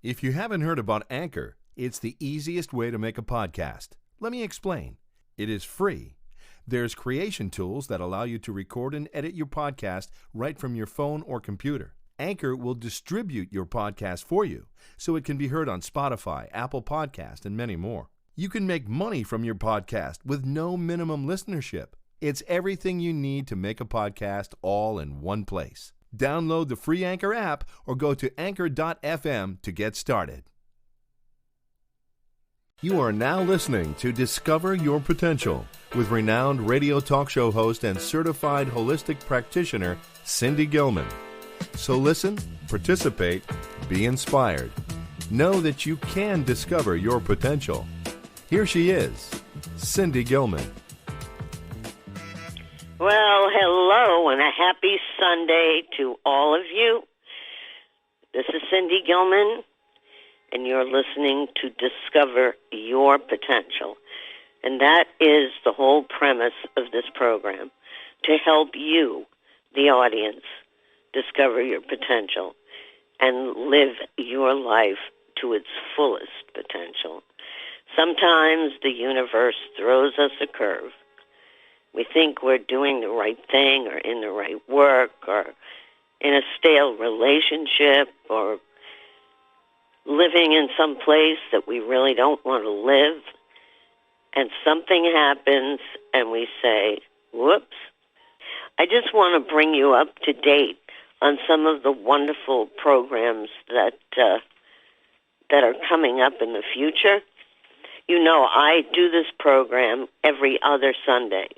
If you haven't heard about Anchor, it's the easiest way to make a podcast. Let me explain. It is free. There's creation tools that allow you to record and edit your podcast right from your phone or computer. Anchor will distribute your podcast for you, so it can be heard on Spotify, Apple Podcast, and many more. You can make money from your podcast with no minimum listenership. It's everything you need to make a podcast all in one place. Download the free Anchor app or go to anchor.fm to get started. You are now listening to Discover Your Potential with renowned radio talk show host and certified holistic practitioner Cindy Gilman. So listen, participate, be inspired. Know that you can discover your potential. Here she is, Cindy Gilman. Well, hello and a happy Sunday to all of you. This is Cindy Gilman, and you're listening to Discover Your Potential. And that is the whole premise of this program, to help you, the audience, discover your potential and live your life to its fullest potential. Sometimes the universe throws us a curve. We think we're doing the right thing or in the right work or in a stale relationship or living in some place that we really don't want to live. And something happens and we say, whoops. I just want to bring you up to date on some of the wonderful programs that are coming up in the future. You know, I do this program every other Sunday.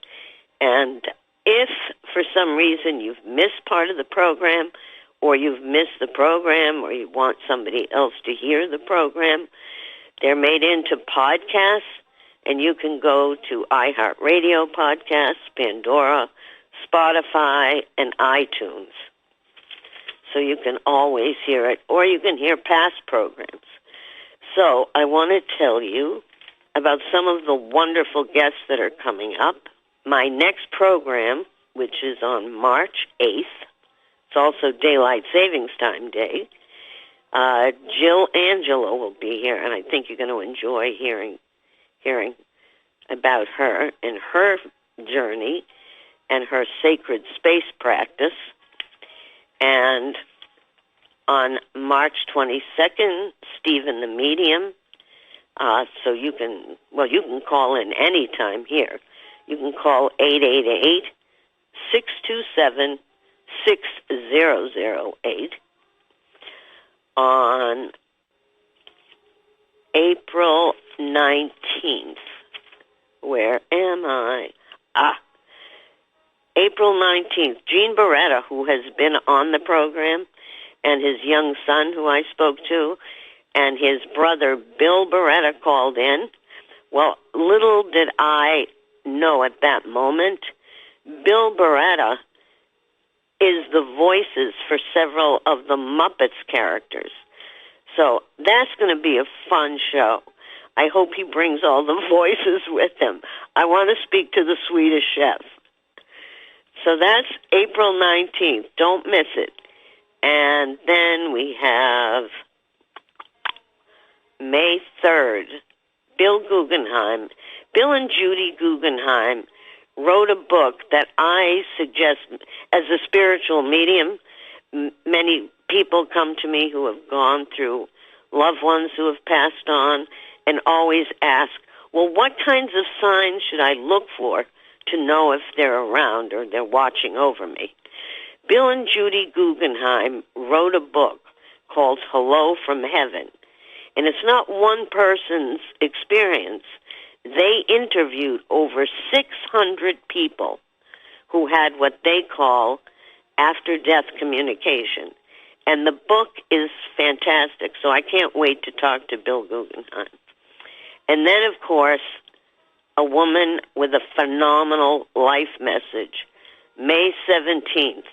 And if for some reason you've missed part of the program, or you've missed the program, or you want somebody else to hear the program, they're made into podcasts, and you can go to iHeartRadio podcasts, Pandora, Spotify, and iTunes. So you can always hear it, or you can hear past programs. So I want to tell you about some of the wonderful guests that are coming up. My next program, which is on March 8th, it's also Daylight Savings Time Day, Jill Angelo will be here, and I think you're going to enjoy hearing about her and her journey and her sacred space practice. And on March 22nd, Stephen the Medium. So you can call in anytime here. You can call 888-627-6008 on April 19th. Where am I? April 19th. Gene Beretta, who has been on the program, and his young son, who I spoke to, and his brother, Bill Beretta, called in. Well, little did I know at that moment, Bill Beretta is the voices for several of the Muppets characters. So that's going to be a fun show. I hope he brings all the voices with him. I want to speak to the Swedish chef. So that's April 19th. Don't miss it. And then we have May 3rd, Bill Guggenheim. Bill and Judy Guggenheim wrote a book that I suggest as a spiritual medium. Many people come to me who have gone through loved ones who have passed on and always ask, well, what kinds of signs should I look for to know if they're around or they're watching over me? Bill and Judy Guggenheim wrote a book called Hello from Heaven. And it's not one person's experience. They interviewed over 600 people who had what they call after-death communication. And the book is fantastic, so I can't wait to talk to Bill Guggenheim. And then, of course, a woman with a phenomenal life message, May 17th,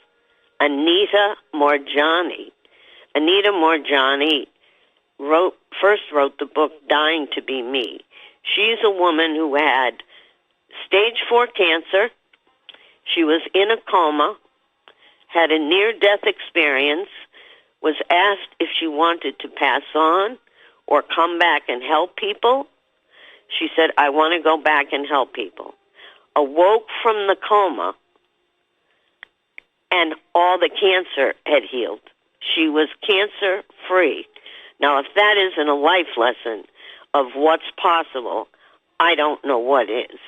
Anita Morjani. Anita Morjani first wrote the book Dying to Be Me. She's a woman who had stage 4 cancer. She was in a coma, had a near-death experience, was asked if she wanted to pass on or come back and help people. She said, I want to go back and help people. Awoke from the coma, and all the cancer had healed. She was cancer-free. Now, if that isn't a life lesson of what's possible, I don't know what is.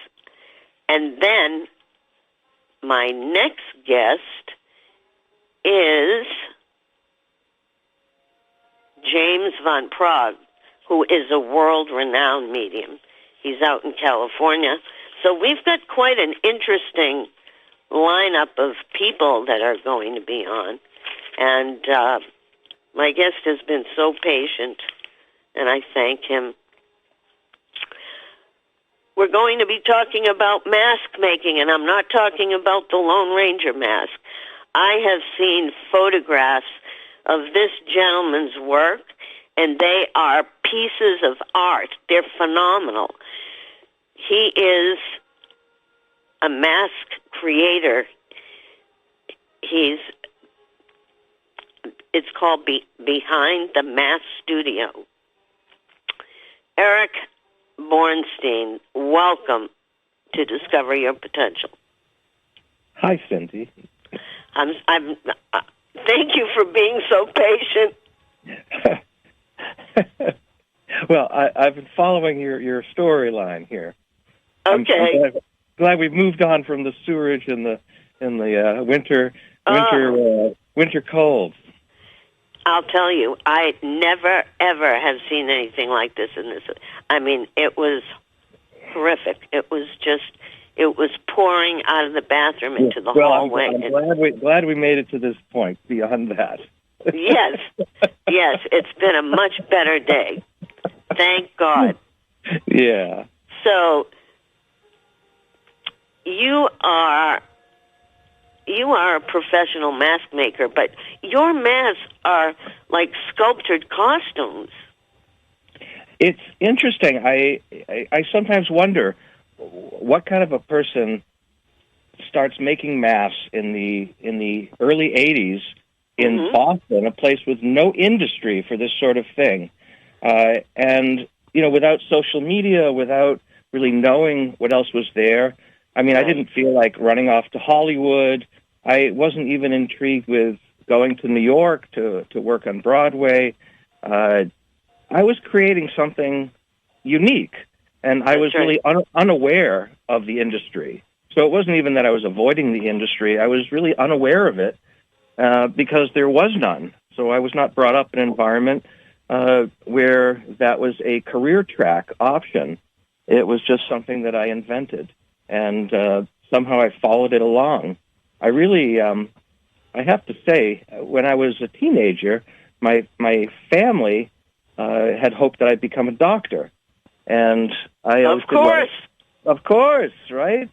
And then my next guest is James von Prague, who is a world-renowned medium. He's out in California. So we've got quite an interesting lineup of people that are going to be on. And my guest has been so patient, and I thank him. We're going to be talking about mask making, and I'm not talking about the Lone Ranger mask. I have seen photographs of this gentleman's work, and they are pieces of art. They're phenomenal. He is a mask creator. It's called Behind the Mask Studio. Eric Bornstein, welcome to Discover Your Potential. Hi, Cindy. Thank you for being so patient. Well, I've been following your storyline here. Okay. I'm glad we've moved on from the sewerage and the winter colds. I'll tell you, I never, ever have seen anything like this in this. I mean, it was horrific. It was pouring out of the bathroom into the hallway. I'm glad we made it to this point beyond that. Yes, it's been a much better day. Thank God. Yeah. So, you are a professional mask maker, but your masks are like sculptured costumes. It's interesting. I sometimes wonder what kind of a person starts making masks in the early 80s in Boston, a place with no industry for this sort of thing. And, without social media, without really knowing what else was there. I mean, I didn't feel like running off to Hollywood. I wasn't even intrigued with going to New York to work on Broadway. I was creating something unique, and I was really unaware of the industry. So it wasn't even that I was avoiding the industry. I was really unaware of it because there was none. So I was not brought up in an environment where that was a career track option. It was just something that I invented, and somehow I followed it along. I really, I have to say, when I was a teenager, my family had hoped that I'd become a doctor, and I always of course, right?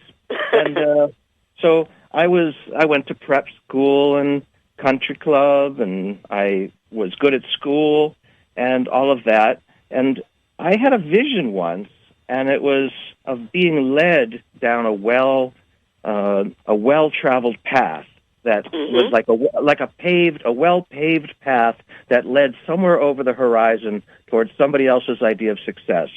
And so I went to prep school and country club, and I was good at school and all of that. And I had a vision once, and it was of being led down a well-traveled path that was like a well-paved path that led somewhere over the horizon towards somebody else's idea of success.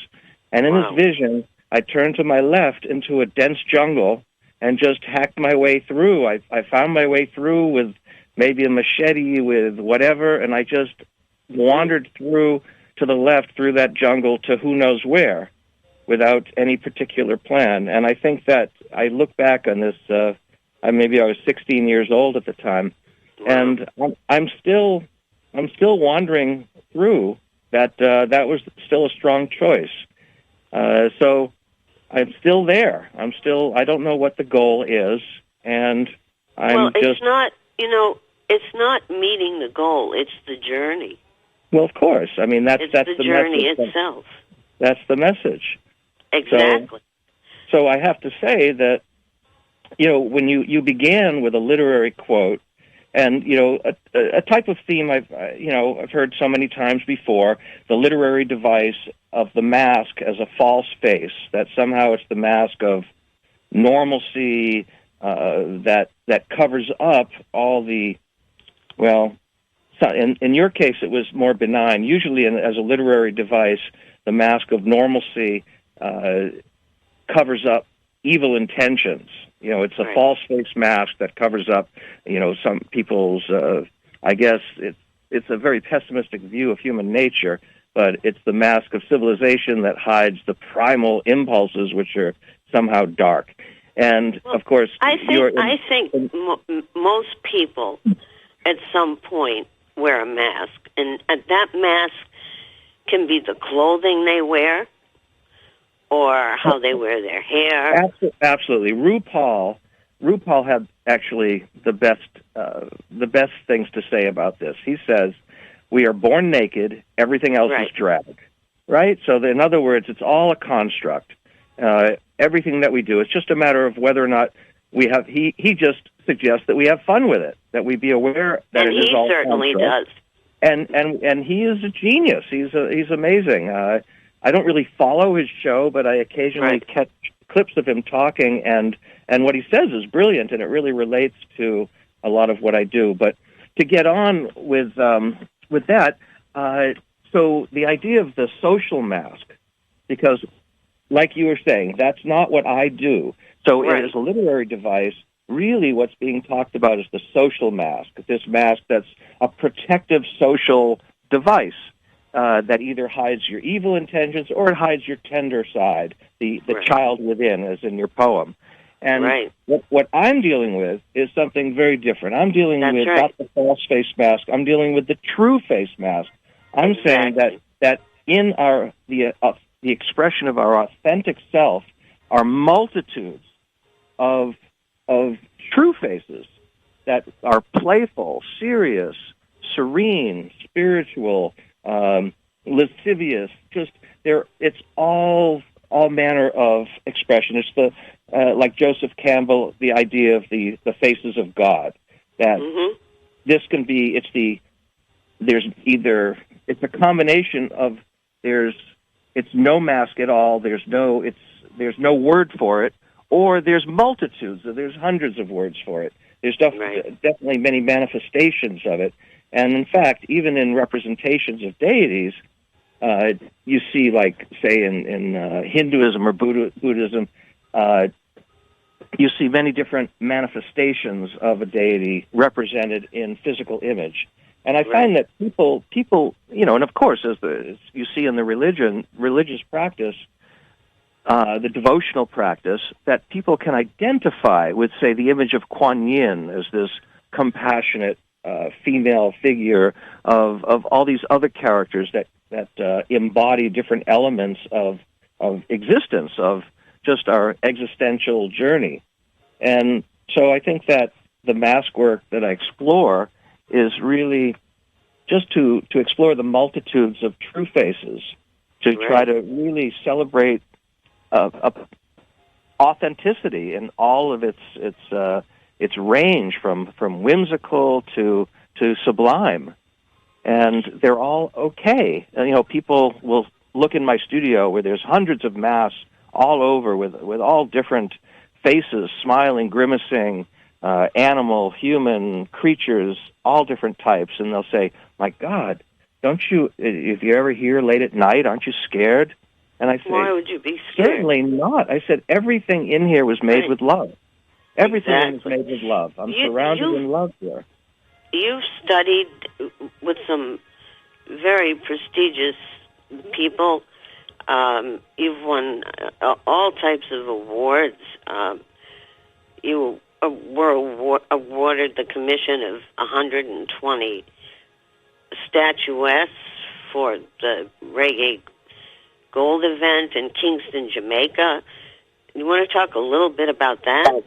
And in this vision, I turned to my left into a dense jungle and just hacked my way through. I found my way through with maybe a machete, with whatever, and I just wandered through to the left through that jungle to who knows where, without any particular plan. And I think that I look back on this, maybe I was 16 years old at the time, and I'm still wandering through that. That was still a strong choice. So I'm still there. I don't know what the goal is, and it's not, it's not meeting the goal. It's the journey. Well, of course. I mean, that's the journey itself. That's the message. Exactly. So I have to say that, when you began with a literary quote, and, a type of theme I've heard so many times before, the literary device of the mask as a false face, that somehow it's the mask of normalcy that covers up all the, So in your case, it was more benign. Usually, as a literary device, the mask of normalcy covers up evil intentions. It's a false face mask that covers up, some people's. I guess it's a very pessimistic view of human nature, but it's the mask of civilization that hides the primal impulses, which are somehow dark. And of course, I think most people at some point wear a mask, and that mask can be the clothing they wear or how they wear their hair. Absolutely. RuPaul had actually the best things to say about this. He says, "We are born naked, everything else is drag." Right? So in other words, it's all a construct. Everything that we do, it's just a matter of whether or not we have. He just suggests that we have fun with it, that we be aware that it is all. And he certainly does. And he is a genius. He's amazing. I don't really follow his show, but I occasionally catch clips of him talking, and what he says is brilliant, and it really relates to a lot of what I do. But to get on with that, so the idea of the social mask, because like you were saying, that's not what I do. So as a literary device, really what's being talked about is the social mask, this mask that's a protective social device that either hides your evil intentions or it hides your tender side, the child within, as in your poem. And what I'm dealing with is something very different. I'm dealing with not the false face mask. I'm dealing with the true face mask. I'm saying that in the expression of our authentic self are multitudes of true faces that are playful, serious, serene, spiritual, lascivious. It's all manner of expression. It's the like Joseph Campbell, the idea of the faces of God. That this can be. It's a combination of it's no mask at all. There's no word for it, or there's multitudes. There's hundreds of words for it. There's definitely many manifestations of it. And in fact, even in representations of deities, you see, like, say, in Hinduism or Buddhism, you see many different manifestations of a deity represented in physical image. And I find that people, and of course, as you see in the religious practice, the devotional practice, that people can identify with, say, the image of Kuan Yin as this compassionate female figure of all these other characters that embody different elements of existence, of just our existential journey. And so I think that the mask work that I explore is really just to explore the multitudes of true faces, to try to really celebrate authenticity in all of its range, from whimsical to sublime, and they're all okay. And, people will look in my studio where there's hundreds of masks all over with all different faces, smiling, grimacing, animal, human, creatures, all different types, and they'll say, "My God, don't you? If you're ever here late at night, aren't you scared?" And I say, "Why would you be scared?" Certainly not. I said, everything in here was made with love. Everything is made with love. I'm surrounded in love here. You've studied with some very prestigious people. You've won all types of awards. You were awarded the commission of 120 statuettes for the Reggae Gold event in Kingston, Jamaica. You want to talk a little bit about that?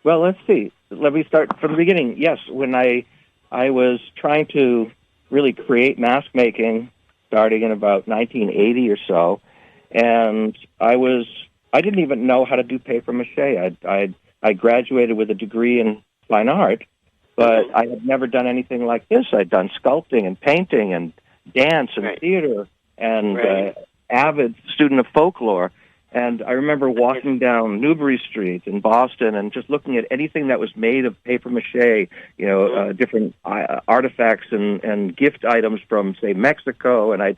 Well, let's see. Let me start from the beginning. Yes, when I was trying to really create mask making, starting in about 1980 or so, and I didn't even know how to do paper mache. I graduated with a degree in fine art, but I had never done anything like this. I'd done sculpting and painting and dance and theater, and avid student of folklore. And I remember walking down Newbury Street in Boston and just looking at anything that was made of paper mache, different artifacts and gift items from, say, Mexico. And I'd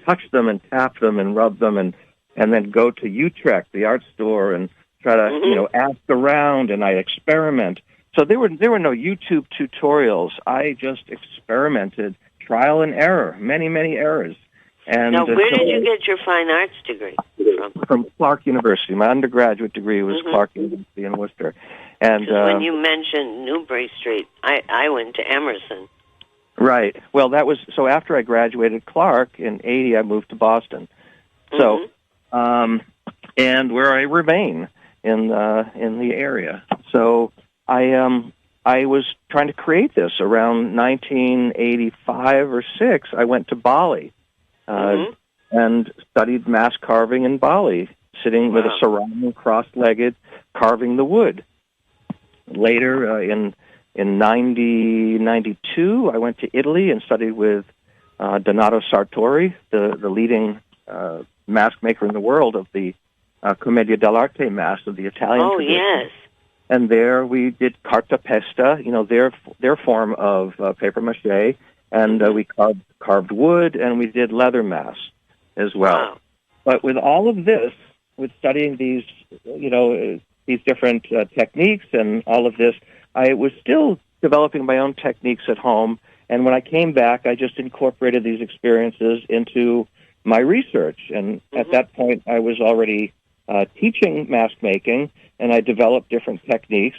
touch them and tap them and rub them and then go to Utrecht, the art store, and try to, ask around, and I experiment. So there were no YouTube tutorials. I just experimented, trial and error, many, many errors. And now, where did you get your fine arts degree from? From Clark University. My undergraduate degree was Clark University in Worcester. And when you mentioned Newbury Street, I went to Emerson. Right. Well, that was so. After I graduated Clark in '80, I moved to Boston. So, and where I remain in the area. So I was trying to create this around 1985 or 6. I went to Bali. And studied mask carving in Bali, sitting with a sarong, cross-legged, carving the wood. Later, in 1992, I went to Italy and studied with Donato Sartori, the leading mask maker in the world of the Commedia dell'arte mask of the Italian tradition. Yes. And there we did cartapesta, their form of paper mache. And we carved wood, and we did leather masks as well. Wow. But with all of this, with studying these different techniques and all of this, I was still developing my own techniques at home. And when I came back, I just incorporated these experiences into my research. And at that point, I was already teaching mask making, and I developed different techniques.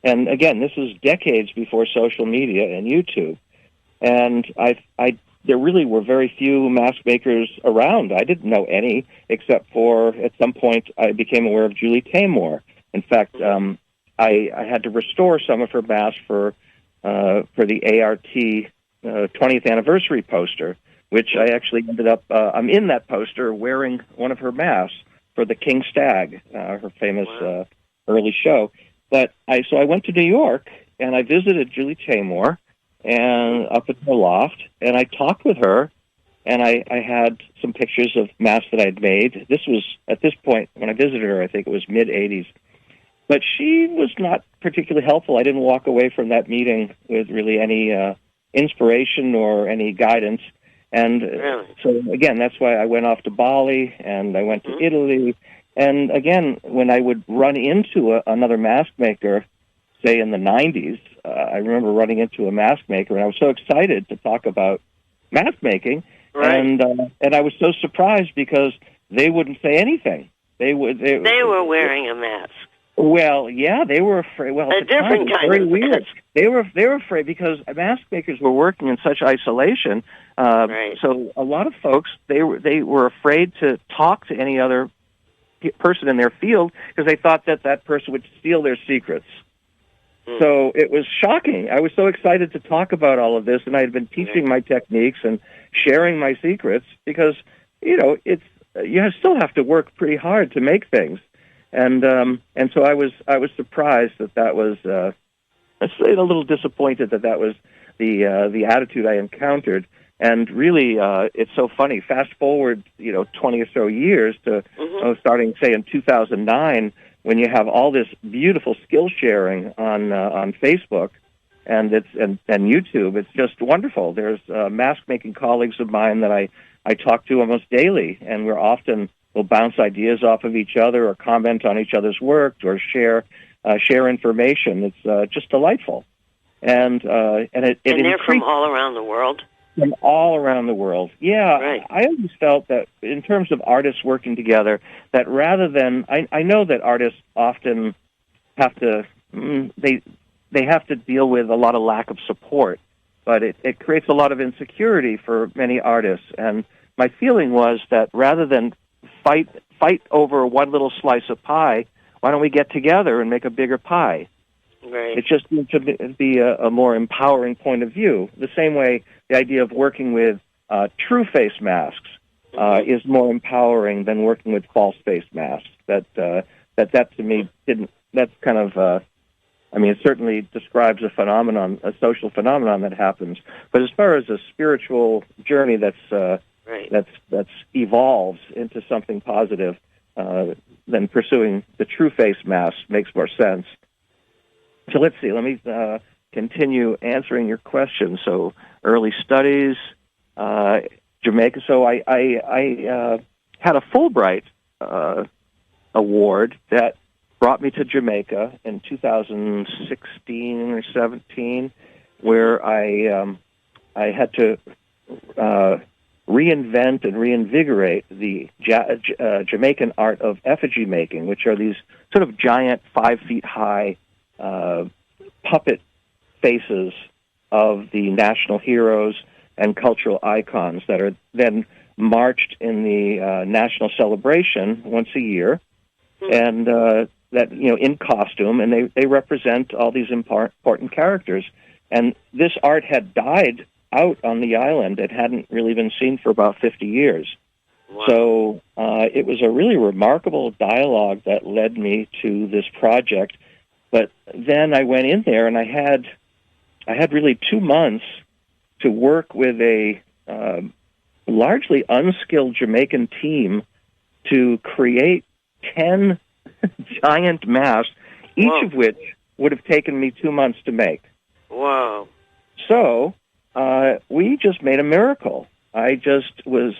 And again, this was decades before social media and YouTube. And there really were very few mask makers around. I didn't know any, except for at some point I became aware of Julie Taymor. In fact, I had to restore some of her masks for the ART 20th anniversary poster, which I actually ended up. I'm in that poster wearing one of her masks for the King Stag, her famous early show. But I went to New York and I visited Julie Taymor. And up at her loft, and I talked with her, and I had some pictures of masks that I'd made. This was, at this point, when I visited her, I think it was mid-'80s. But she was not particularly helpful. I didn't walk away from that meeting with really any inspiration or any guidance. And so, again, that's why I went off to Bali, and I went to Italy. And, again, when I would run into another mask maker, say in the 90s, I remember running into a mask maker, and I was so excited to talk about mask making, and I was so surprised because they wouldn't say anything. They were wearing a mask. Well, yeah, they were afraid. Well, a different kind very of weird. They were afraid because mask makers were working in such isolation. So a lot of folks they were afraid to talk to any other person in their field because they thought that person would steal their secrets. So it was shocking. I was so excited to talk about all of this, and I had been teaching my techniques and sharing my secrets because, you still have to work pretty hard to make things. And so I was surprised that was a little disappointed that was the attitude I encountered. And really, it's so funny. Fast forward, 20 or so years to starting, say, in 2009. When you have all this beautiful skill sharing on Facebook and YouTube, it's just wonderful. There's mask making colleagues of mine that I talk to almost daily, and we'll bounce ideas off of each other or comment on each other's work or share information. It's just delightful, and they're from all around the world. From all around the world. Yeah, right. I always felt that in terms of artists working together, that rather than, I know that artists often have to, they have to deal with a lot of lack of support, but it creates a lot of insecurity for many artists. And my feeling was that rather than fight over one little slice of pie, why don't we get together and make a bigger pie? Right. It just seemed to be a more empowering point of view. The same way the idea of working with true face masks is more empowering than working with false face masks. That to me didn't. That's kind of. It certainly describes a social phenomenon that happens. But as far as a spiritual journey that's evolves into something positive, then pursuing the true face mask makes more sense. So let's see. Let me continue answering your question. So early studies, Jamaica. So I had a Fulbright award that brought me to Jamaica in 2016 or 17, where I had to reinvent and reinvigorate the Jamaican art of effigy making, which are these sort of giant 5 feet high puppet faces of the national heroes and cultural icons that are then marched in the national celebration once a year, and that in costume, and they represent all these important characters. And this art had died out on the island. It hadn't really been seen for about 50 years. Wow. So it was a really remarkable dialogue that led me to this project. But then I went in there, and I had really 2 months to work with a largely unskilled Jamaican team to create 10 giant masks, each of which would have taken me 2 months to make. Wow. So we just made a miracle. I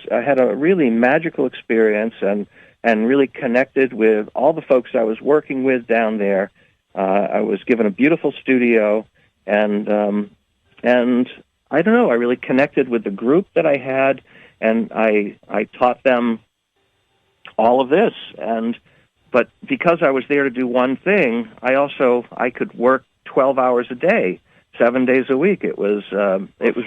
had a really magical experience and really connected with all the folks I was working with down there. I was given a beautiful studio, and I don't know, I really connected with the group that I had, and I taught them all of this. But because I was there to do one thing, I could work 12 hours a day, 7 days a week. It was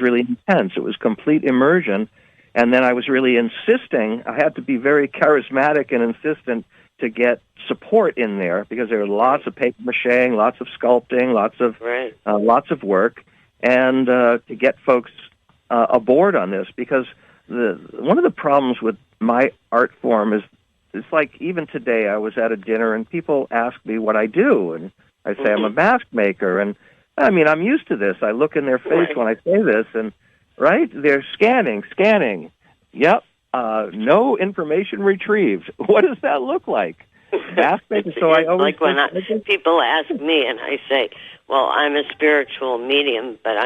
really intense. It was complete immersion. And then I was really insisting, I had to be very charismatic and insistent to get support in there, because there were lots of paper mache, lots of sculpting, lots of work, and to get folks aboard on this, because one of the problems with my art form is, it's like even today I was at a dinner and people ask me what I do, and I say I'm a mask maker, and I mean, I'm used to this. I look in their face when I say this, and they're scanning. Yep, no information retrieved. What does that look like? Mask maker. So I always people ask me, and I say, "Well, I'm a spiritual medium, but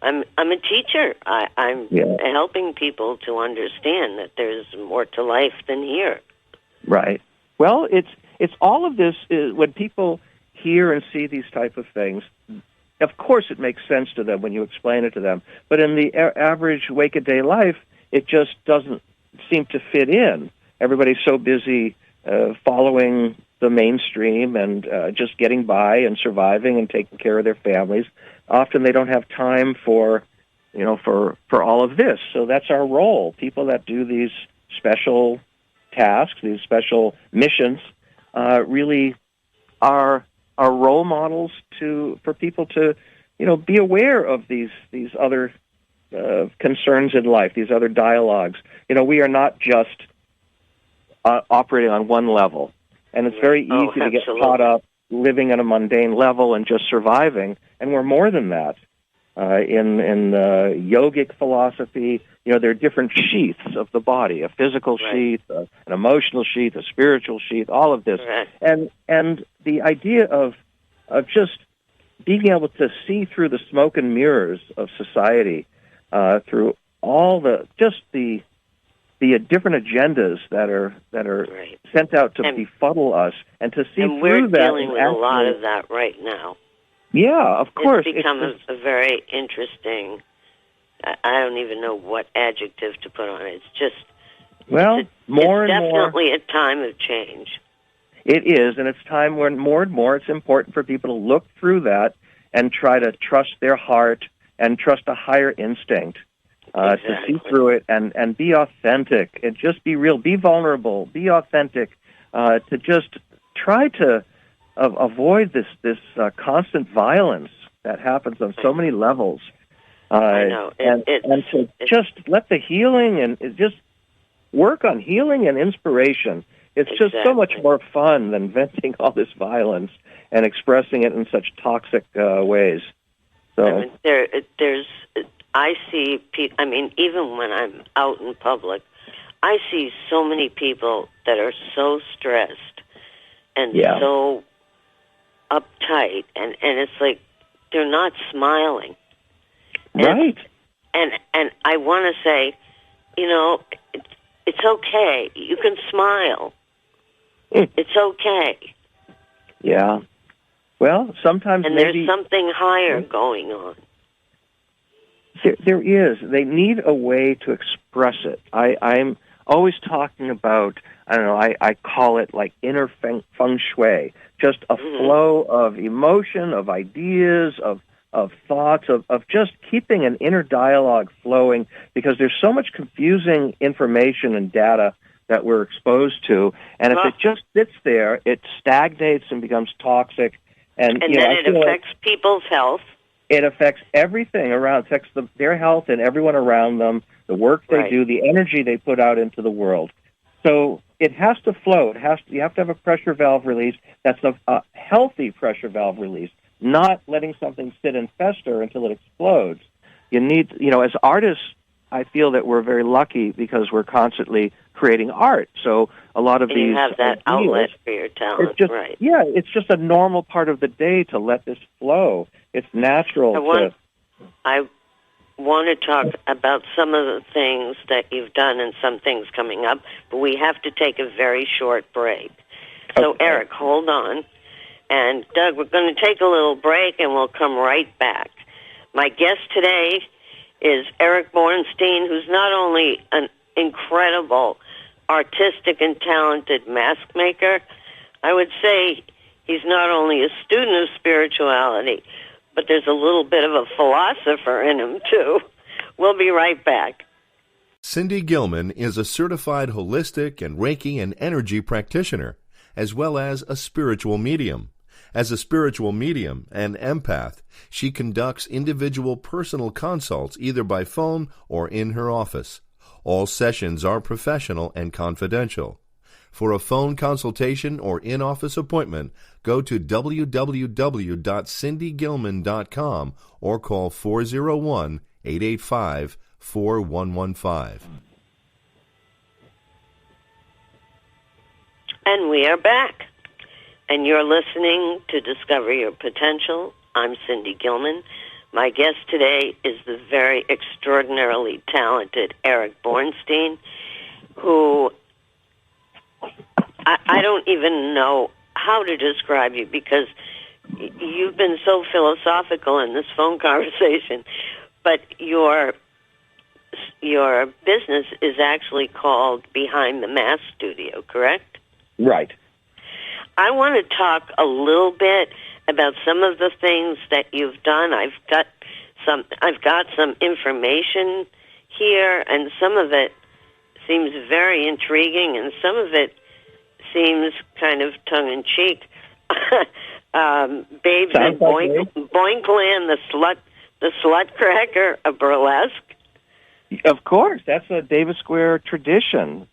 I'm a teacher. I'm helping people to understand that there's more to life than here." Right. Well, it's all of this is when people hear and see these type of things. Of course, it makes sense to them when you explain it to them. But in the average wake-a-day life, it just doesn't seem to fit in. Everybody's so busy following the mainstream and just getting by and surviving and taking care of their families. Often they don't have time for all of this. So that's our role. People that do these special tasks, these special missions, really are role models for people to, be aware of these other concerns in life, these other dialogues. We are not just operating on one level, and it's very easy to get caught up living at a mundane level and just surviving, and we're more than that. In yogic philosophy, there are different sheaths of the body: a physical sheath, an emotional sheath, a spiritual sheath, all of this. And the idea of just being able to see through the smoke and mirrors of society, through all the different agendas that are sent out to befuddle us, and to see through that. And we're dealing with a lot of that right now. Yeah, of course. It's become a very interesting, I don't even know what adjective to put on it. It's just, more it's and more. definitely a time of change. It is, and it's time when more and more it's important for people to look through that and try to trust their heart and trust a higher instinct, to see through it and be authentic and just be real, be vulnerable, be authentic, to just try to avoid this constant violence that happens on so many levels. I know. And to just let the healing and just work on healing and inspiration. It's just so much more fun than venting all this violence and expressing it in such toxic ways. So I see people, even when I'm out in public, I see so many people that are so stressed and so uptight, and it's like they're not smiling. Right. And I want to say, it's okay. You can smile. It's okay. Yeah. Well, sometimes and maybe there's something higher going on. There is. They need a way to express it. I'm always talking about, I don't know, I call it like inner feng shui, just a flow of emotion, of ideas, of thoughts, of just keeping an inner dialogue flowing, because there's so much confusing information and data that we're exposed to, and if it just sits there, it stagnates and becomes toxic. And then it affects people's health. It affects everything around. It affects their health and everyone around them, the work they do, the energy they put out into the world. So it has to flow. You have to have a pressure valve release that's a healthy pressure valve release, not letting something sit and fester until it explodes. You need, as artists, I feel that we're very lucky because we're constantly creating art. So a lot of these you have that outlet for your talent, right? Yeah, it's just a normal part of the day to let this flow. It's natural. I want to talk about some of the things that you've done and some things coming up, but we have to take a very short break. So, Eric, hold on. And, Doug, we're going to take a little break, and we'll come right back. My guest today is Eric Bornstein, who's not only an incredible artistic and talented mask maker, I would say he's not only a student of spirituality, but there's a little bit of a philosopher in him, too. We'll be right back. Cindy Gilman is a certified holistic and Reiki and energy practitioner, as well as a spiritual medium. As a spiritual medium and empath, she conducts individual personal consults either by phone or in her office. All sessions are professional and confidential. For a phone consultation or in-office appointment, go to www.cindygilman.com or call 401-885-4115. And we are back. And you're listening to Discover Your Potential. I'm Cindy Gilman. My guest today is the very extraordinarily talented Eric Bornstein, who I don't even know how to describe you, because you've been so philosophical in this phone conversation, but your business is actually called Behind the Mask Studio, correct? Right. I want to talk a little bit about some of the things that you've done. I've got some information here, and some of it seems very intriguing, and some of it seems kind of tongue-in-cheek. Babes and Boinkland, the slut cracker, a burlesque. Of course, that's a Davis Square tradition.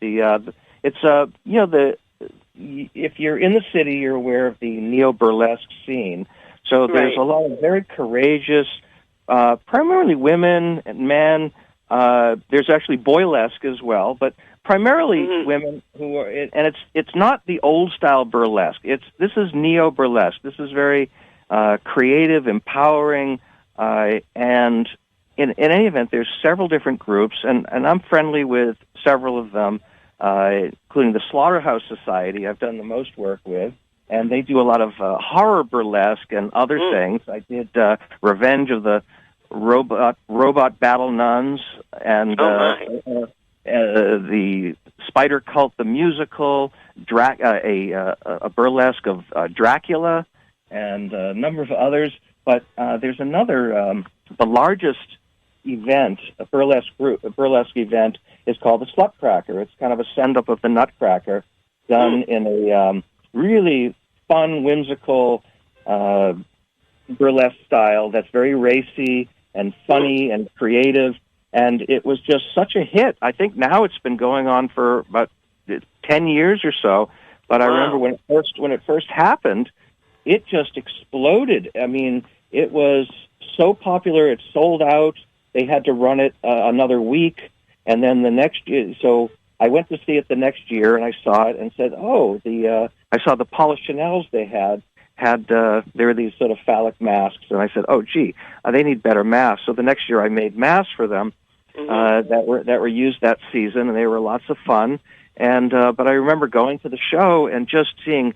If you're in the city, you're aware of the neo-burlesque scene. So there's a lot of very courageous, primarily women and men. There's actually boylesque as well, but primarily women who are, and it's not the old style burlesque. This is neo-burlesque. This is very creative, empowering, and in any event, there's several different groups, and I'm friendly with several of them, including the Slaughterhouse Society I've done the most work with, and they do a lot of horror burlesque and other things. I did Revenge of the Robot Battle Nuns, and the Spider Cult, the musical, a burlesque of Dracula, and a number of others. But there's another, the largest event, a burlesque event, is called the Slutcracker. It's kind of a send-up of the Nutcracker, done in a really fun, whimsical burlesque style that's very racy and funny and creative. And it was just such a hit. I think now it's been going on for about 10 years or so. But I remember when it first happened, it just exploded. I mean, it was so popular, it sold out. They had to run it another week, and then the next year. So I went to see it the next year, and I saw it and said, "Oh, I saw the Paula Chanel's they had there were these sort of phallic masks," and I said, "Oh, gee, they need better masks." So the next year, I made masks for them that were used that season, and they were lots of fun. And but I remember going to the show and just seeing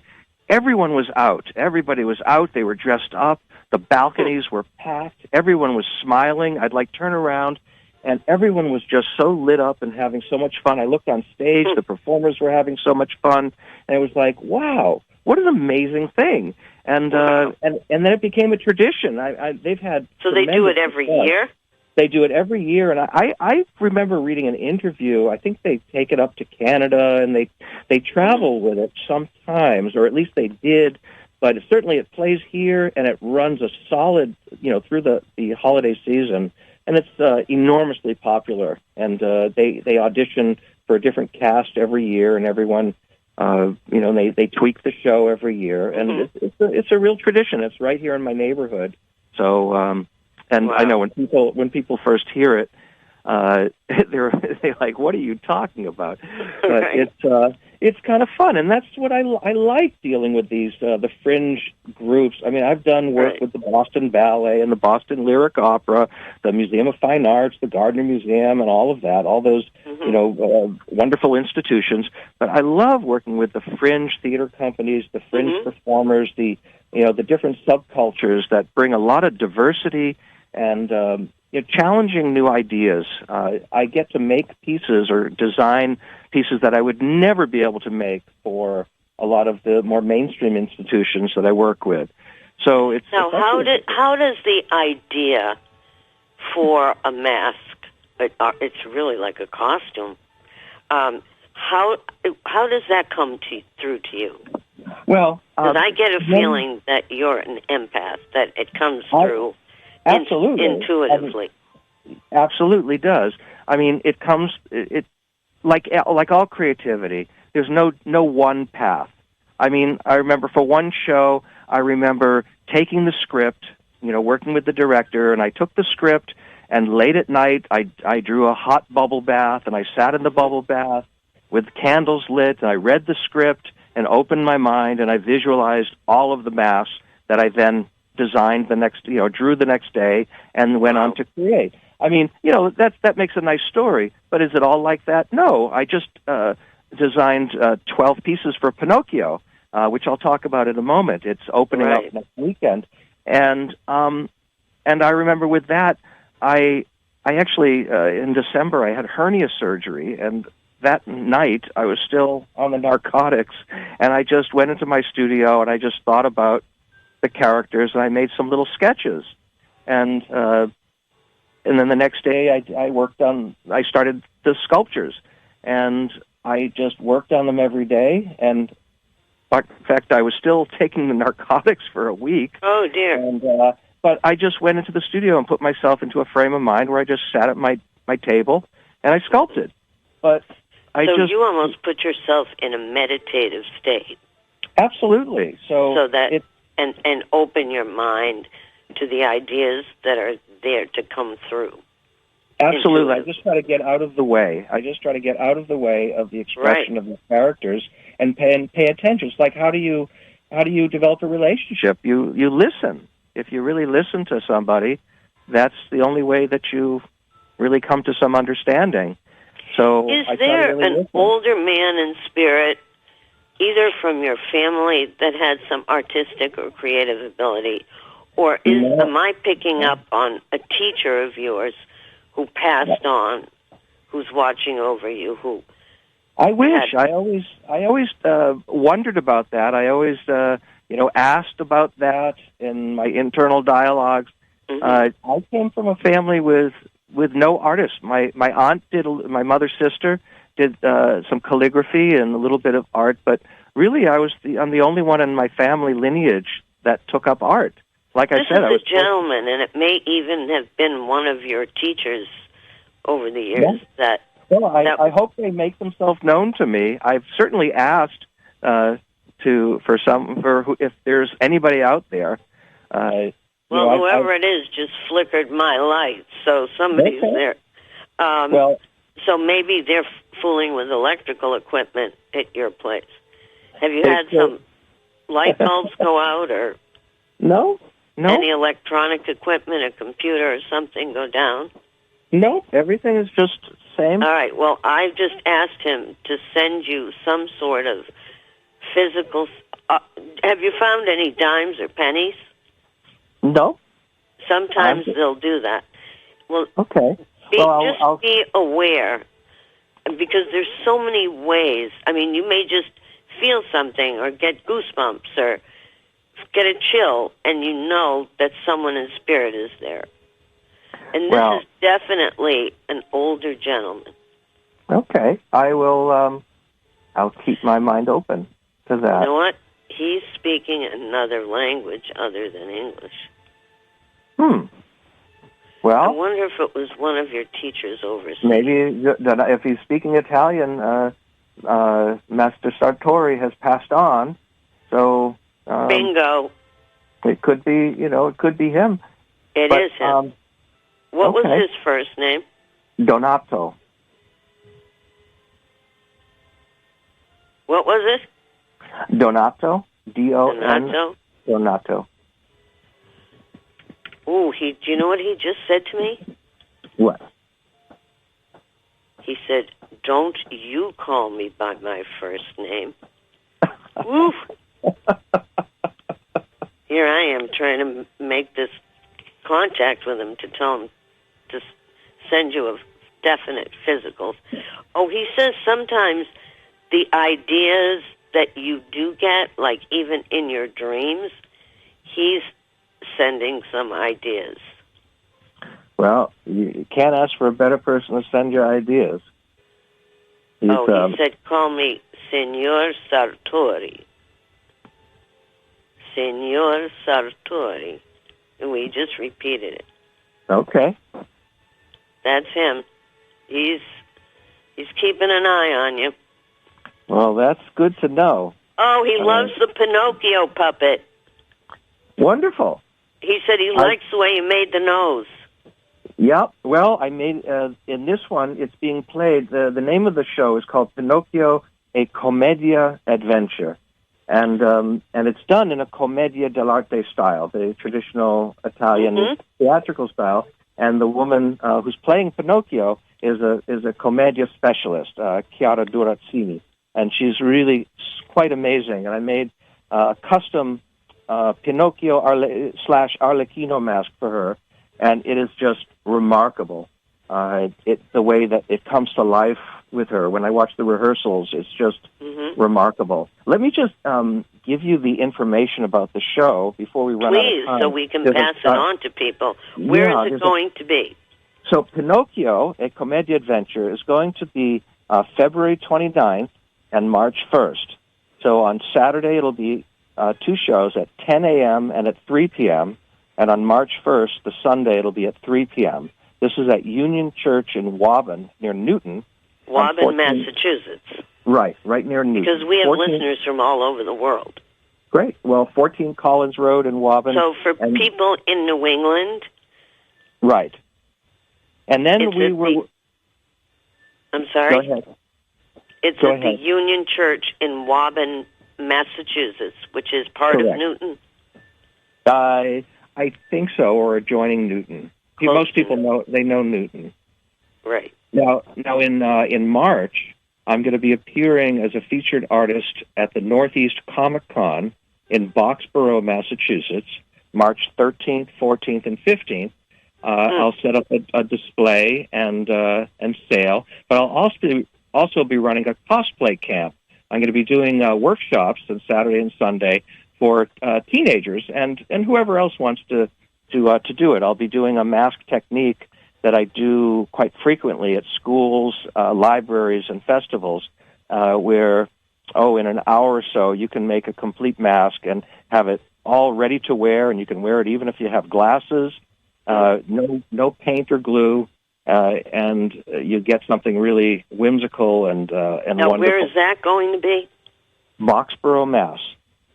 everyone was out. Everybody was out. They were dressed up. The balconies were packed. Everyone was smiling. I'd turn around, and everyone was just so lit up and having so much fun. I looked on stage. The performers were having so much fun, and it was like, wow, what an amazing thing. And and then it became a tradition. They've had so they do it every year. They do it every year, and I remember reading an interview. I think they take it up to Canada, and they travel with it sometimes, or at least they did. But certainly it plays here, and it runs a solid, through the holiday season, and it's enormously popular. And they audition for a different cast every year, and everyone, they tweak the show every year, and it's a real tradition. It's right here in my neighborhood, so. And wow. I know when people first hear it, they're like, "What are you talking about?" But it's kind of fun, and that's what I like dealing with these the fringe groups. I mean, I've done work with the Boston Ballet and the Boston Lyric Opera, the Museum of Fine Arts, the Gardner Museum, and all of that, all those wonderful institutions. But I love working with the fringe theater companies, the fringe performers, the different subcultures that bring a lot of diversity and challenging new ideas. I get to make pieces or design pieces that I would never be able to make for a lot of the more mainstream institutions that I work with. So it's now how does the idea for a mask? It's really like a costume. How does that come through to you? Well, because I get a feeling that you're an empath, that it comes through. Absolutely. Intuitively. Absolutely does. I mean, it comes, like all creativity, there's no one path. I mean, I remember for one show, I remember taking the script, working with the director, and I took the script, and late at night, I drew a hot bubble bath, and I sat in the bubble bath with candles lit, and I read the script and opened my mind, and I visualized all of the masks that I then designed drew the next day, and went on to create. I mean, that makes a nice story, but is it all like that? No, I just designed 12 pieces for Pinocchio, which I'll talk about in a moment. It's opening up next weekend, and I remember with that, I actually in December I had hernia surgery, and that night I was still on the narcotics, and I just went into my studio and I just thought about the characters, and I made some little sketches, and then the next day I started the sculptures, and I just worked on them every day, and in fact I was still taking the narcotics for a week. Oh dear! And but I just went into the studio and put myself into a frame of mind where I just sat at my table and I sculpted. But you almost put yourself in a meditative state. Absolutely. So that and open your mind to the ideas that are there to come through. Absolutely. I just try to get out of the way. I just try to get out of the way of the expression of the characters and pay attention. It's like how do you develop a relationship? You listen. If you really listen to somebody, that's the only way that you really come to some understanding. So is there an older man in spirit, either from your family that had some artistic or creative ability, or am I picking up on a teacher of yours who passed on, who's watching over you? I wish. I always wondered about that. I always asked about that in my internal dialogues. I came from a family with no artists. My aunt my mother's sister did some calligraphy and a little bit of art, but really I'm the only one in my family lineage that took up art. Like I said, I was a gentleman, and it may even have been one of your teachers over the years. Yeah. I hope they make themselves known to me. I've certainly asked if there's anybody out there. Whoever it is just flickered my light, so somebody's there. So maybe they're fooling with electrical equipment at your place? Have you had some light bulbs go out, or No. any electronic equipment, a computer or something go down? No, everything is just same. All right, well, I've just asked him to send you some sort of physical... have you found any dimes or pennies? No. Sometimes they'll do that. Well, Okay. Be aware, because there's so many ways. I mean, you may just feel something or get goosebumps or get a chill, and you know that someone in spirit is there. And this is definitely an older gentleman. Okay. I will, I'll keep my mind open to that. You know what? He's speaking another language other than English. Well, I wonder if it was one of your teachers overseas. maybe if he's speaking Italian, Master Sartori has passed on. So bingo. It could be, it could be him. It is him. What was his first name? Donato. What was it? Donato. D-O-N. Donato? Donato. Ooh, do you know what he just said to me? What? He said, "Don't you call me by my first name." Woo! Here I am trying to make this contact with him to tell him to send you a definite physical. Oh, he says sometimes the ideas that you do get, like even in your dreams, he's sending some ideas. Well, you can't ask for a better person to send your ideas. He said, "Call me Signor Sartori." Signor Sartori. And we just repeated it. Okay. That's him. He's keeping an eye on you. Well, that's good to know. Oh, he loves the Pinocchio puppet. Wonderful. He said he likes the way you made the nose. Yep. Well, I made in this one. It's being played. The name of the show is called Pinocchio: A Commedia Adventure, and it's done in a commedia dell'arte style, the traditional Italian theatrical style. And the woman who's playing Pinocchio is a commedia specialist, Chiara Durazzini, and she's really quite amazing. And I made a custom Pinocchio / Arlecchino mask for her, and it is just remarkable. The way that it comes to life with her. When I watch the rehearsals, it's just remarkable. Let me just give you the information about the show before we run out of time. Please, so we can pass it on to people. Where is it going to be? So Pinocchio, A Commedia Adventure, is going to be February 29th and March 1st. So on Saturday, it'll be 2 shows at 10 a.m. and at 3 p.m., and on March 1st, the Sunday, it'll be at 3 p.m. This is at Union Church in Waban, near Newton. Waban, Massachusetts. Right near Newton. Because we have listeners from all over the world. Great. Well, 14 Collins Road in Waban. So for people in New England... Right. And then I'm sorry? Go ahead. It's at the Union Church in Waban, Massachusetts, which is part of Newton? I think so, or adjoining Newton. Most people know Newton. Right. Now in March, I'm going to be appearing as a featured artist at the Northeast Comic Con in Boxborough, Massachusetts, March 13th, 14th, and 15th. I'll set up a display and sale, but I'll also be running a cosplay camp. I'm going to be doing workshops on Saturday and Sunday for teenagers and whoever else wants to do it. I'll be doing a mask technique that I do quite frequently at schools, libraries, and festivals, where in an hour or so you can make a complete mask and have it all ready to wear, and you can wear it even if you have glasses. No paint or glue, and you get something really whimsical and now, wonderful. Where is that going to be? Boxborough, Mass.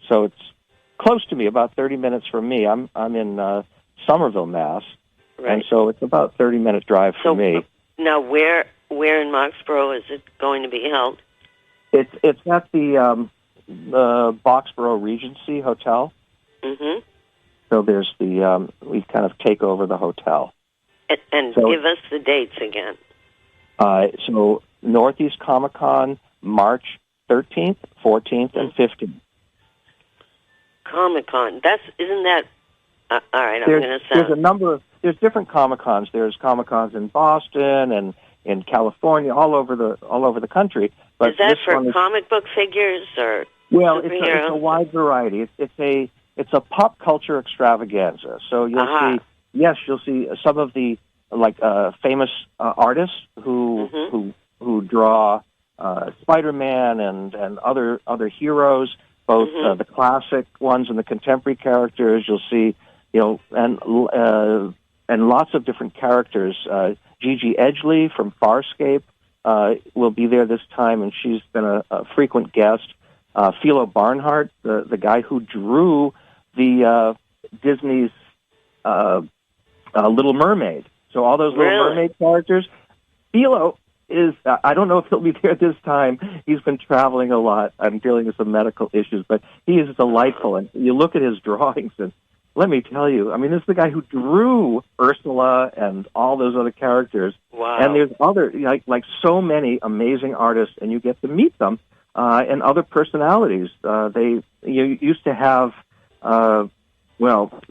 So it's close to me, about 30 minutes from me. I'm in Somerville, Mass, right. And so it's about 30-minute drive for me. Now, where where in Moxborough is it going to be held? It's at the Boxborough Regency Hotel. Mm-hmm. So there's we kind of take over the hotel. And so, give us the dates again. So Northeast Comic Con, March 13th, 14th, and 15th. Comic Con. Isn't that? All right, I'm going to sound. There's different Comic Cons. There's Comic Cons in Boston and in California, all over the country. But is that for comic book figures or? Well, it's a wide variety. It's a pop culture extravaganza. So you'll see some of the famous artists who draw Spider-Man and other heroes, both the classic ones and the contemporary characters. You'll see, and lots of different characters. Gigi Edgley from Farscape will be there this time, and she's been a frequent guest. Philo Barnhart, the guy who drew the Disney's Little Mermaid. So all those Little Mermaid characters. Philo is, I don't know if he'll be there this time. He's been traveling a lot. I'm dealing with some medical issues, but he is delightful. And you look at his drawings, and let me tell you, I mean, this is the guy who drew Ursula and all those other characters. Wow. And there's other, like so many amazing artists, and you get to meet them. And other personalities. You used to have, of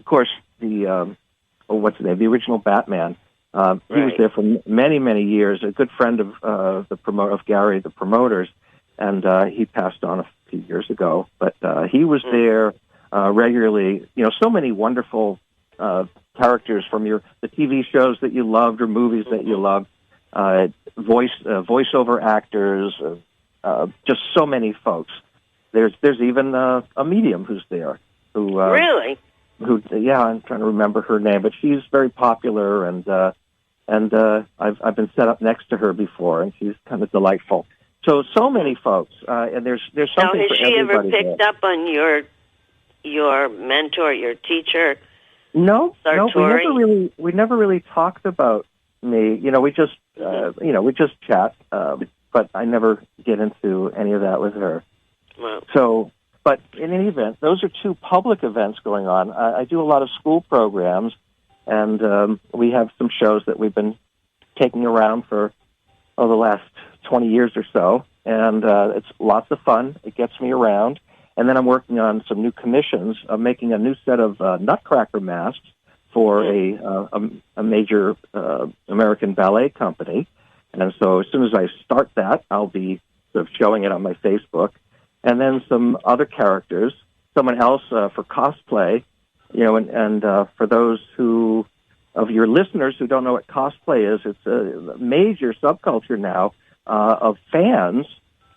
course, what's his name? The original Batman. He was there for many, many years. A good friend of Gary, the promoters, and he passed on a few years ago. But he was there regularly. So many wonderful characters from the TV shows that you loved or movies that you loved. Voiceover actors. Just so many folks. There's even a medium who's there. Really? I'm trying to remember her name, but she's very popular, and I've been set up next to her before, and she's kind of delightful. So many folks, and there's something for everybody. Now, has she ever picked up on your mentor, your teacher? No, Sartori? we never really talked about me. We just chat. But I never get into any of that with her. Wow. So, but in any event, those are two public events going on. I do a lot of school programs, and we have some shows that we've been taking around for the last 20 years or so, and it's lots of fun. It gets me around. And then I'm working on some new commissions. I'm making a new set of Nutcracker masks for a major American ballet company. And so as soon as I start that, I'll be sort of showing it on my Facebook. And then some other characters, someone else for cosplay, and for those of your listeners who don't know what cosplay is, it's a major subculture now of fans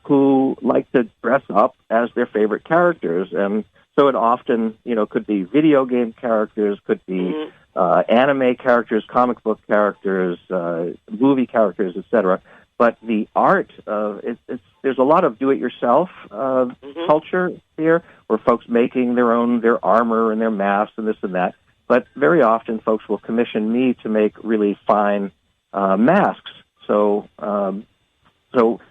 who like to dress up as their favorite characters. And so it often, could be video game characters, could be anime characters, comic book characters, movie characters, etc. But the art, there's a lot of do-it-yourself culture here, where folks making their armor and their masks and this and that. But very often, folks will commission me to make really fine masks. So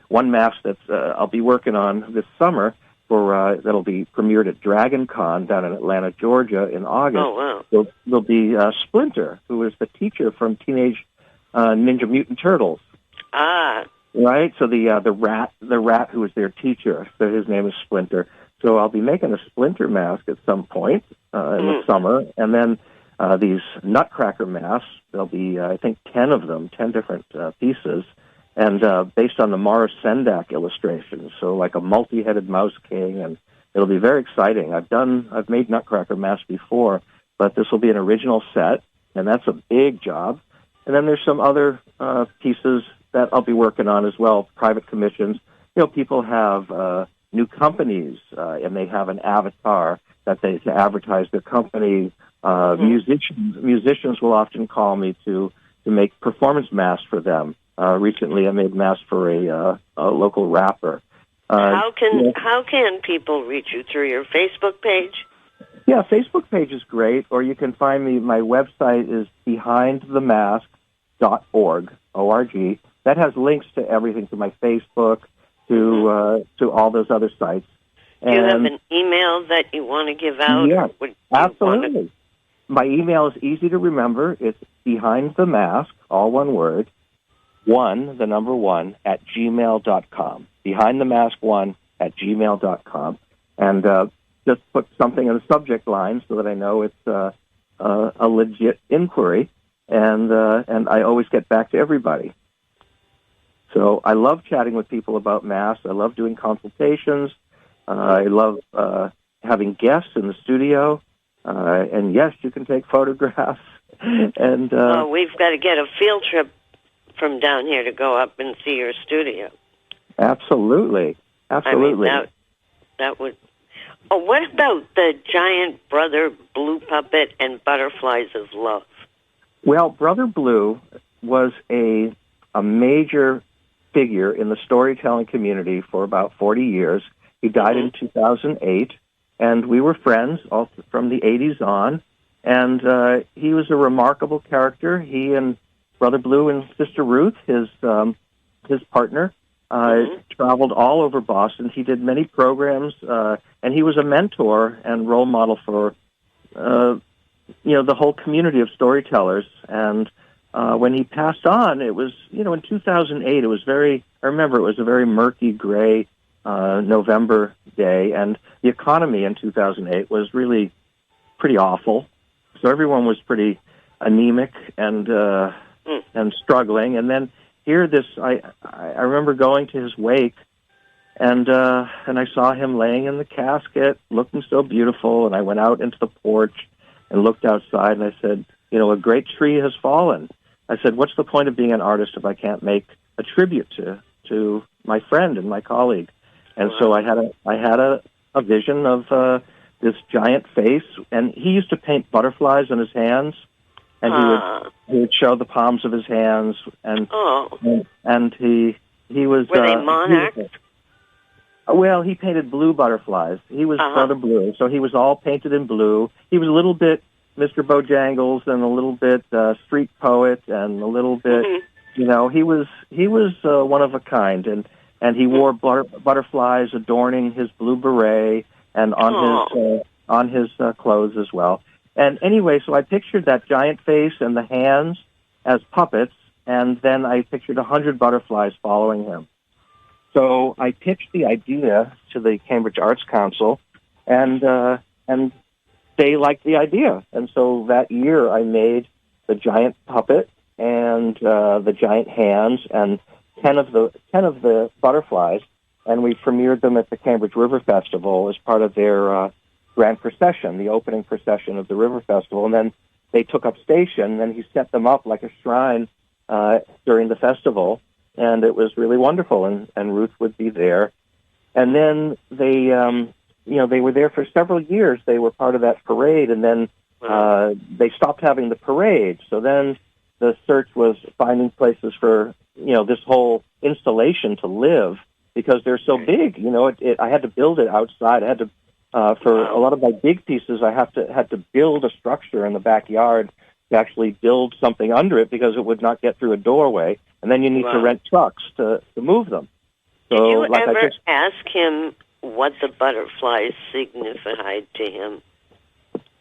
one mask that I'll be working on this summer that'll be premiered at Dragon Con down in Atlanta, Georgia in August. Oh, wow. There'll be Splinter, who is the teacher from Teenage Ninja Mutant Turtles. Ah. Right? So the rat who was their teacher, so his name is Splinter. So I'll be making a Splinter mask at some point in the summer, and then these Nutcracker masks, there'll be, I think, 10 of them, 10 different pieces, and based on the Morris Sendak illustrations, so like a multi-headed Mouse King, and it'll be very exciting. I've made Nutcracker masks before, but this will be an original set, and that's a big job. And then there's some other pieces that I'll be working on as well, private commissions. People have new companies, and they have an avatar to advertise their company. Musicians will often call me to make performance masks for them. Recently, I made masks for a local rapper. How can people reach you? Through your Facebook page? Yeah, Facebook page is great, or you can find me. My website is behindthemask.org, O-R-G, that has links to everything, to my Facebook, to all those other sites. Do you have an email that you want to give out? Yes, absolutely. My email is easy to remember. It's Behind the Mask, all one word, 1, the number 1, at gmail.com. Behind the Mask 1 at gmail.com. And just put something in the subject line so that I know it's a legit inquiry. And I always get back to everybody. So I love chatting with people about Mass. I love doing consultations. I love having guests in the studio. And yes, you can take photographs. And we've got to get a field trip from down here to go up and see your studio. Absolutely. I mean, that would... Oh, what about the giant Brother Blue puppet and Butterflies of Love? Well, Brother Blue was a major figure in the storytelling community for about 40 years. He died in 2008, and we were friends all from the 80s on. And he was a remarkable character. He and Brother Blue and Sister Ruth, his partner, traveled all over Boston. He did many programs, and he was a mentor and role model for, the whole community of storytellers. And when he passed on, it was, in 2008, I remember it was a very murky, gray November day, and the economy in 2008 was really pretty awful. So everyone was pretty anemic and struggling. And then I remember going to his wake, and I saw him laying in the casket, looking so beautiful. And I went out into the porch and looked outside, and I said, a great tree has fallen. I said, what's the point of being an artist if I can't make a tribute to my friend and my colleague? And so I had a vision of this giant face, and he used to paint butterflies on his hands, and he would show the palms of his hands, and he was. Were they monarchs? Well, he painted blue butterflies. He was Brother Blue, so he was all painted in blue. He was a little bit Mr. Bojangles and a little bit street poet and a little bit, he was one of a kind, and he wore butterflies adorning his blue beret and on his clothes as well. And anyway, so I pictured that giant face and the hands as puppets, and then I pictured 100 butterflies following him. So I pitched the idea to the Cambridge Arts Council, and they liked the idea. And so that year I made the giant puppet and the giant hands and 10 of the butterflies, and we premiered them at the Cambridge River Festival as part of their grand procession, the opening procession of the River Festival. And then they took up station, and he set them up like a shrine during the festival. And it was really wonderful, and Ruth would be there. And then they were there for several years. They were part of that parade, and then they stopped having the parade. So then the search was finding places for, this whole installation to live, because they're so big. I had to build it outside. I had to, for a lot of my big pieces, I had to build a structure in the backyard to actually build something under it, because it would not get through a doorway. And then you need to rent trucks to move them. So, did you ever ask him what the butterflies signified to him?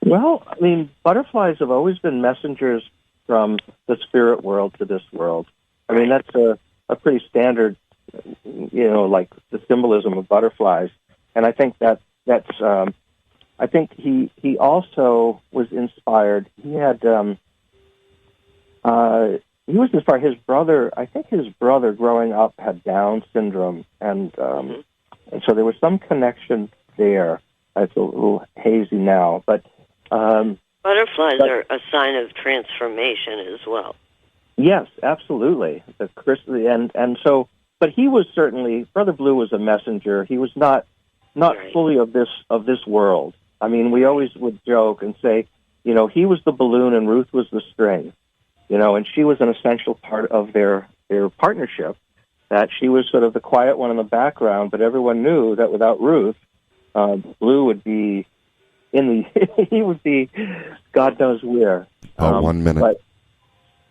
Well, I mean, butterflies have always been messengers from the spirit world to this world. I mean, that's a pretty standard, like the symbolism of butterflies. And I think that's I think he also was inspired. He had he was inspired. His brother growing up had Down syndrome, and so there was some connection there. It's a little hazy now, but butterflies are a sign of transformation as well. Yes, absolutely. But he was certainly, Brother Blue was a messenger. He was not fully of this world. I mean, we always would joke and say, he was the balloon and Ruth was the string. And she was an essential part of their partnership, that she was sort of the quiet one in the background, but everyone knew that without Ruth, Blue would be he would be God knows where. 1 minute.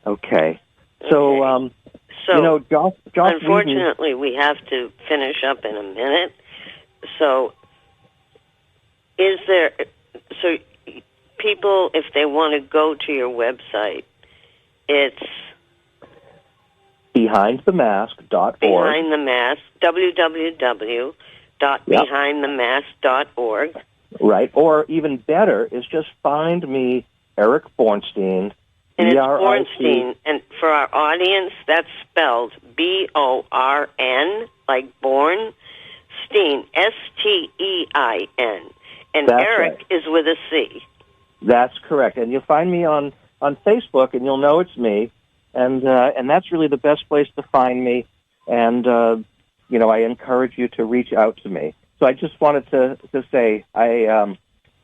Okay. So So, Joss unfortunately, we have to finish up in a minute. So, so people, if they want to go to your website, it's BehindTheMask.org. Behind the Mask, www.behindthemask.org. Right, or even better is just find me, Eric Bornstein. And it's Bornstein, and for our audience, that's spelled B-O-R-N, like born, Steen, S-T-E-I-N. And That's Eric right. is with a C. That's correct. And you'll find me on Facebook, and you'll know it's me. And that's really the best place to find me. And, I encourage you to reach out to me. So I just wanted to say,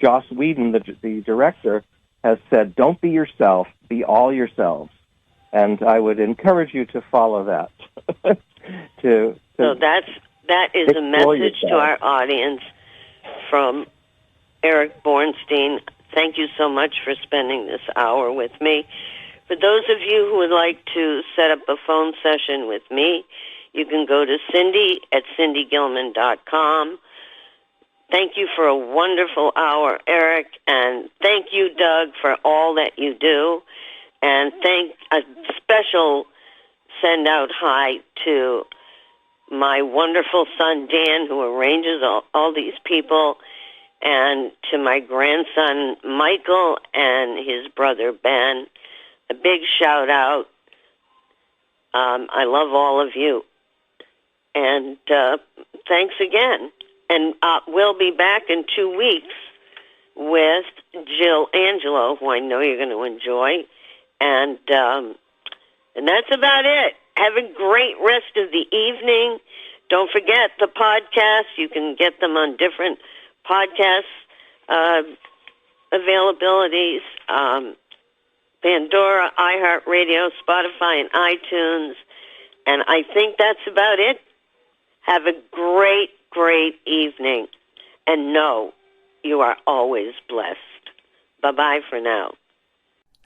Joss Whedon, the director, has said, don't be yourself, be all yourselves. And I would encourage you to follow that. So that is a message to our audience from Eric Bornstein. Thank you so much for spending this hour with me. For those of you who would like to set up a phone session with me, you can go to Cindy at cindygilman.com. Thank you for a wonderful hour, Eric, and thank you, Doug, for all that you do. And a special send-out hi to my wonderful son, Dan, who arranges all these people, and to my grandson, Michael, and his brother, Ben. A big shout-out. I love all of you. And thanks again. And we'll be back in 2 weeks with Jill Angelo, who I know you're going to enjoy. And that's about it. Have a great rest of the evening. Don't forget the podcasts. You can get them on different podcast availabilities. Pandora, iHeartRadio, Spotify, and iTunes. And I think that's about it. Have a great, great evening. And know you are always blessed. Bye-bye for now.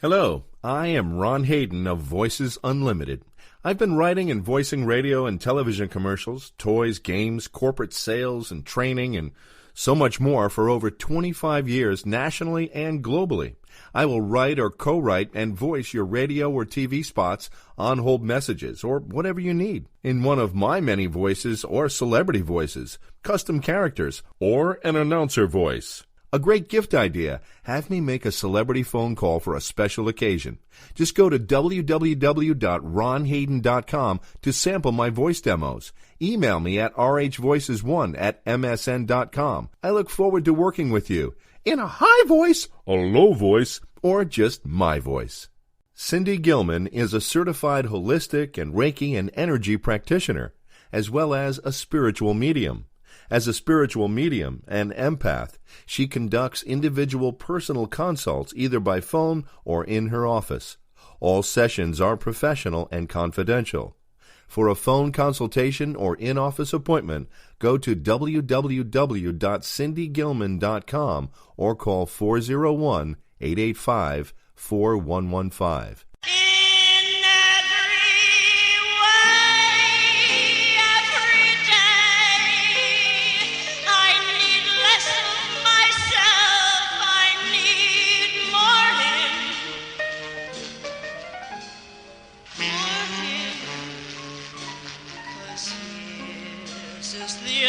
Hello, I am Ron Hayden of Voices Unlimited. I've been writing and voicing radio and television commercials, toys, games, corporate sales, and training, and so much more for over 25 years nationally and globally. I will write or co-write and voice your radio or TV spots, on-hold messages, or whatever you need in one of my many voices or celebrity voices, custom characters, or an announcer voice. A great gift idea. Have me make a celebrity phone call for a special occasion. Just go to www.ronhayden.com to sample my voice demos. Email me at rhvoices1@msn.com. I look forward to working with you in a high voice, a low voice, or just my voice. Cindy Gilman is a certified holistic and Reiki and energy practitioner, as well as a spiritual medium. As a spiritual medium and empath, she conducts individual personal consults either by phone or in her office. All sessions are professional and confidential. For a phone consultation or in-office appointment, go to www.cindygilman.com or call 401-885-4115. The